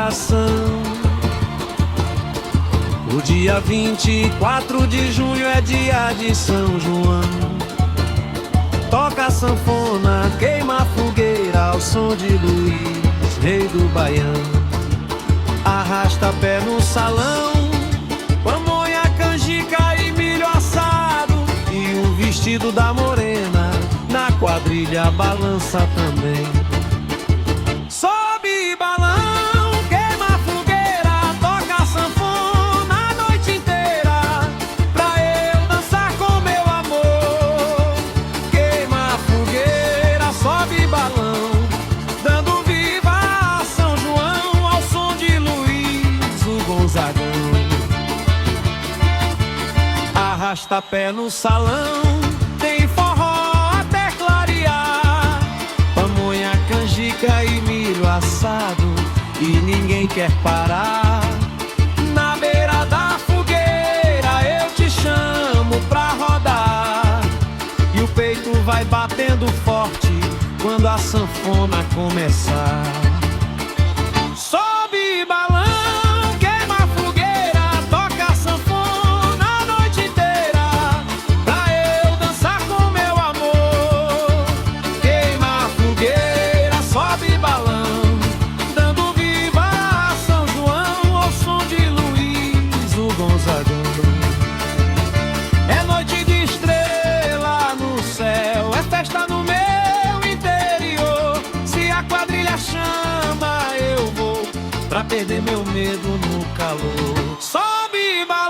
coração. O dia 24 de junho é dia de São João. Toca a sanfona, queima a fogueira ao som de Luiz, rei do Baião. Arrasta pé no salão, pamonha, canjica e milho assado. E o vestido da morena na quadrilha balança também. Sobe balão, queima a fogueira, toca a sanfona a noite inteira, pra eu dançar com meu amor. Queima a fogueira, sobe balão, dando viva a São João ao som de Luiz, o Gonzagão. Arrasta pé no salão, tem forró até clarear, pamonha, canjica e milho assado, e ninguém quer parar. Na beira da fogueira eu te chamo pra rodar, e o peito vai batendo forte quando a sanfona começar. Sobe balão, queima a fogueira, toca a sanfona a noite inteira, pra eu dançar com meu amor. Queima a fogueira, sobe balão, dando viva a São João ao som de Luiz, o Gonzagão. É noite de estrela no céu, é festa no meu interior. Se a quadrilha chama eu vou, pra perder meu medo no calor. Sobe balão,